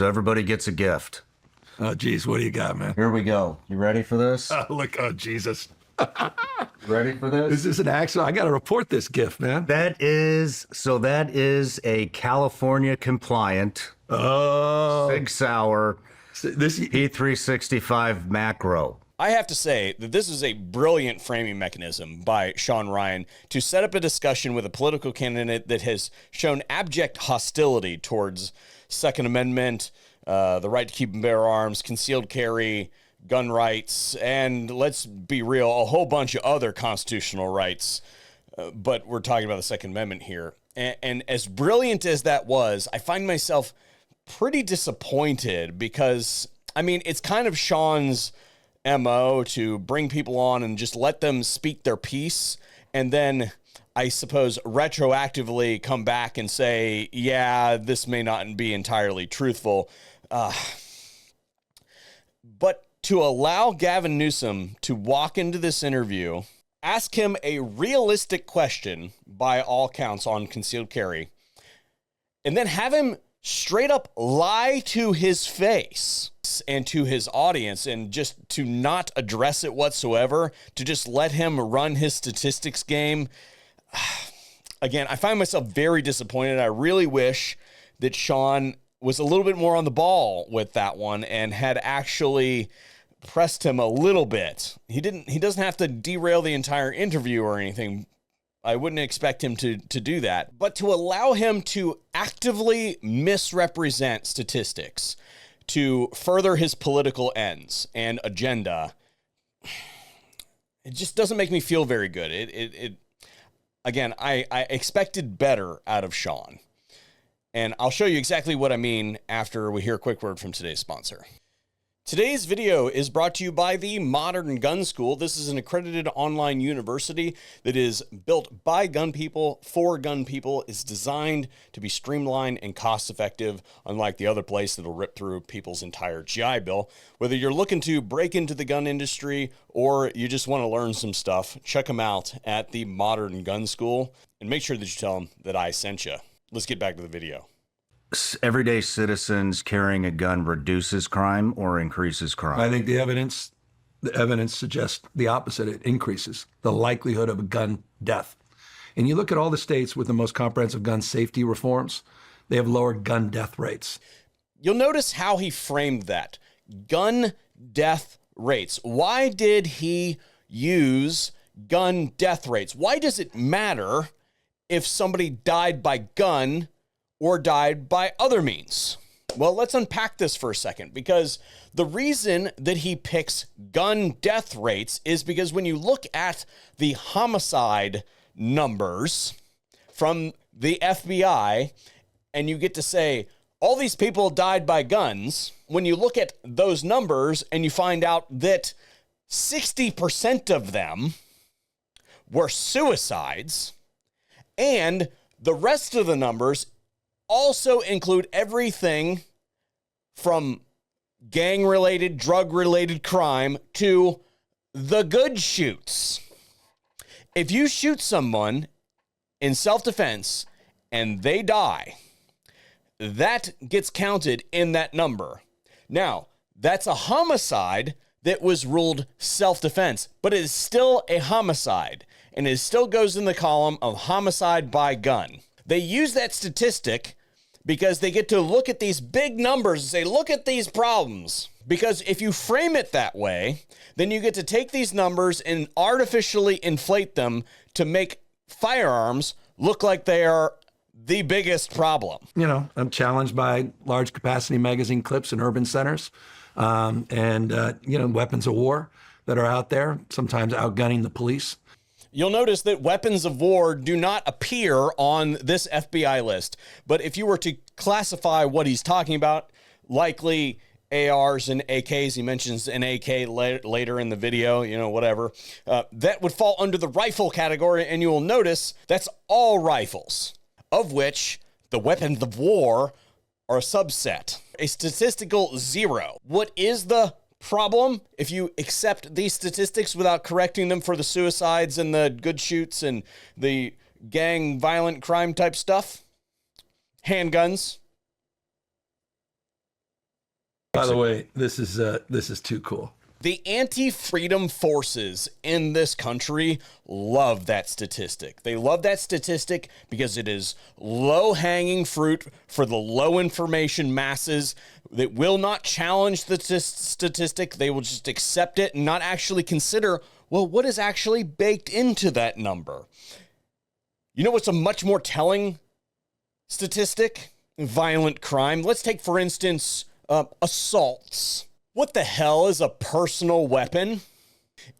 So everybody gets a gift. Oh, geez, what do you got, man? Here we go. You ready for this? Look, oh, Jesus. Ready for this? Is this an accident? I got to report this gift, man. That is a California compliant Sig Sauer P365 macro. I have to say that this is a brilliant framing mechanism by Shawn Ryan to set up a discussion with a political candidate that has shown abject hostility towards Second Amendment, the right to keep and bear arms, concealed carry, gun rights, and let's be real, a whole bunch of other constitutional rights. But we're talking about the Second Amendment here. And as brilliant as that was, I find myself pretty disappointed because, I mean, it's kind of Shawn's MO to bring people on and just let them speak their piece. And then I suppose retroactively come back and say, yeah, this may not be entirely truthful. But to allow Gavin Newsom to walk into this interview, ask him a realistic question by all counts on concealed carry, and then have him straight up lie to his face and to his audience and just to not address it whatsoever, to just let him run his statistics game. Again, I find myself very disappointed. I really wish that Shawn was a little bit more on the ball with that one and had actually pressed him a little bit. He doesn't have to derail the entire interview or anything. I wouldn't expect him to do that, but to allow him to actively misrepresent statistics to further his political ends and agenda, it just doesn't make me feel very good. Again, I expected better out of Shawn, and I'll show you exactly what I mean after we hear a quick word from today's sponsor. Today's video is brought to you by the Modern Gun School. This is an accredited online university that is built by gun people for gun people. It's designed to be streamlined and cost-effective, unlike the other place that'll rip through people's entire GI Bill. Whether you're looking to break into the gun industry or you just want to learn some stuff, check them out at the Modern Gun School and make sure that you tell them that I sent you. Let's get back to the video. Everyday citizens carrying a gun reduces crime or increases crime? I think the evidence suggests the opposite. It increases the likelihood of a gun death. And you look at all the states with the most comprehensive gun safety reforms, they have lower gun death rates. You'll notice how he framed that. Gun death rates. Why did he use gun death rates? Why does it matter if somebody died by gun or died by other means? Well, let's unpack this for a second, because the reason that he picks gun death rates is because when you look at the homicide numbers from the FBI and you get to say, all these people died by guns, when you look at those numbers and you find out that 60% of them were suicides, and the rest of the numbers also include everything from gang-related, drug-related crime to the good shoots. If you shoot someone in self-defense and they die, that gets counted in that number. Now, that's a homicide that was ruled self-defense, but it is still a homicide, and it still goes in the column of homicide by gun. They use that statistic because they get to look at these big numbers and say, look at these problems. Because if you frame it that way, then you get to take these numbers and artificially inflate them to make firearms look like they are the biggest problem. You know, I'm challenged by large capacity magazine clips in urban centers and weapons of war that are out there, sometimes outgunning the police. You'll notice that weapons of war do not appear on this FBI list. But if you were to classify what he's talking about, likely ARs and AKs, he mentions an AK later in the video, whatever, that would fall under the rifle category. And you will notice that's all rifles, of which the weapons of war are a subset, a statistical zero. What is the problem if you accept these statistics without correcting them for the suicides and the good shoots and the gang violent crime type stuff? Handguns. By the way, this is too cool. The anti-freedom forces in this country love that statistic. They love that statistic because it is low-hanging fruit for the low information masses that will not challenge the statistic. They will just accept it and not actually consider, well, what is actually baked into that number? You know what's a much more telling statistic? Violent crime. Let's take, for instance, assaults. What the hell is a personal weapon?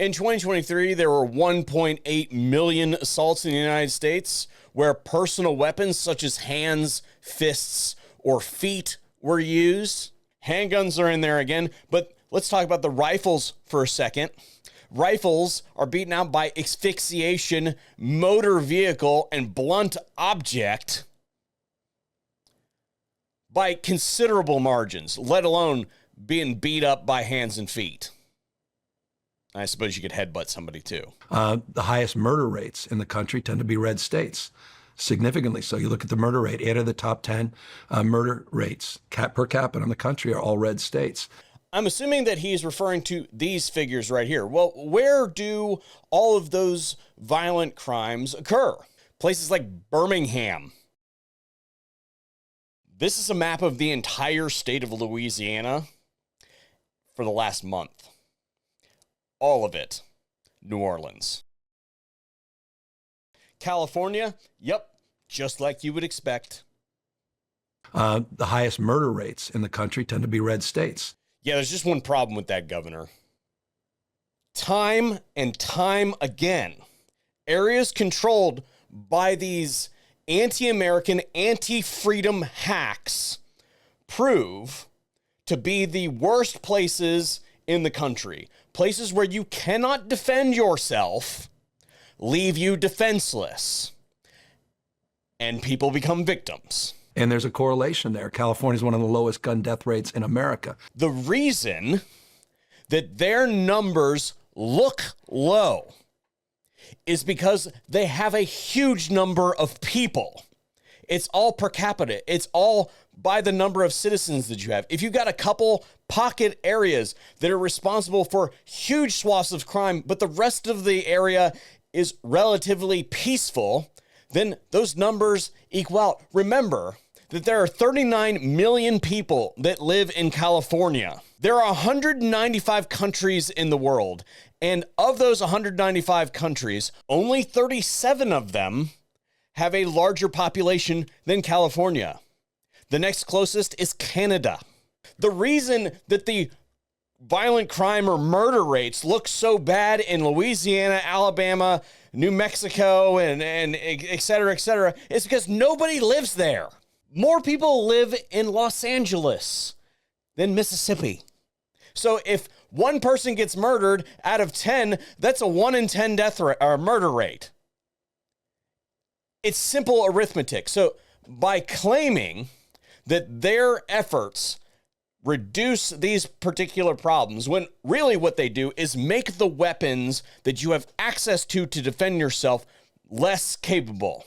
In 2023, there were 1.8 million assaults in the United States where personal weapons such as hands, fists, or feet were used. Handguns are in there again, but let's talk about the rifles for a second. Rifles are beaten out by asphyxiation, motor vehicle, and blunt object by considerable margins, let alone being beat up by hands and feet. I suppose you could headbutt somebody too. The highest murder rates in the country tend to be red states, significantly so. You look at the murder rate, 8 of the top 10 murder rates per capita in the country are all red states. I'm assuming that he's referring to these figures right here. Well, where do all of those violent crimes occur? Places like Birmingham. This is a map of the entire state of Louisiana for the last month. All of it, New Orleans. California, yep, just like you would expect. The highest murder rates in the country tend to be red states. Yeah, there's just one problem with that, Governor. Time and time again, areas controlled by these anti-American, anti-freedom hacks prove to be the worst places in the country. Places where you cannot defend yourself, leave you defenseless, and people become victims. And there's a correlation there. California is one of the lowest gun death rates in America. The reason that their numbers look low is because they have a huge number of people. It's all per capita. It's all by the number of citizens that you have. If you've got a couple pocket areas that are responsible for huge swaths of crime, but the rest of the area is relatively peaceful, then those numbers equal out. Remember that there are 39 million people that live in California. There are 195 countries in the world, and of those 195 countries, only 37 of them have a larger population than California. The next closest is Canada. The reason that the violent crime or murder rates look so bad in Louisiana, Alabama, New Mexico, and et cetera, is because nobody lives there. More people live in Los Angeles than Mississippi. So if one person gets murdered out of 10, that's a 1 in 10 death rate or murder rate. It's simple arithmetic. So by claiming that their efforts reduce these particular problems, when really what they do is make the weapons that you have access to defend yourself less capable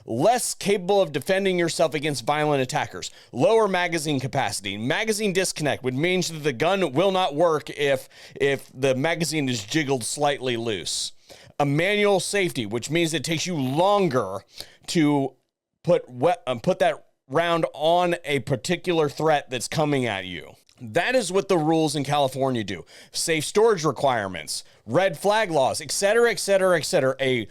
of defending yourself against violent attackers, lower magazine capacity, magazine disconnect, which means that the gun will not work if the magazine is jiggled slightly loose. A manual safety, which means it takes you longer to put that round on a particular threat that's coming at you. That is what the rules in California do. Safe storage requirements, red flag laws, et cetera. A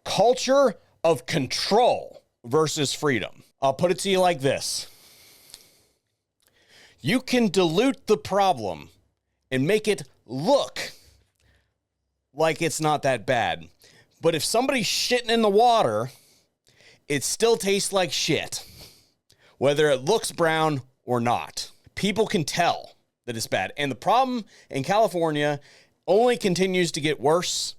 culture of control versus freedom. I'll put it to you like this. You can dilute the problem and make it look like it's not that bad. But if somebody's shitting in the water, it still tastes like shit, whether it looks brown or not. People can tell that it's bad. And the problem in California only continues to get worse.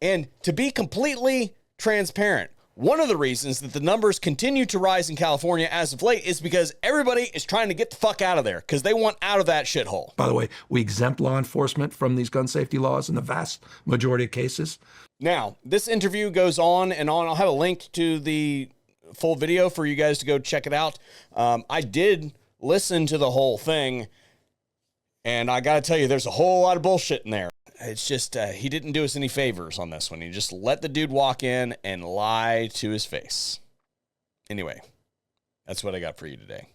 And to be completely transparent, one of the reasons that the numbers continue to rise in California as of late is because everybody is trying to get the fuck out of there because they want out of that shithole. By the way, we exempt law enforcement from these gun safety laws in the vast majority of cases. Now, this interview goes on and on. I'll have a link to the full video for you guys to go check it out. I did listen to the whole thing. And I got to tell you, there's a whole lot of bullshit in there. It's just, he didn't do us any favors on this one. He just let the dude walk in and lie to his face. Anyway, that's what I got for you today.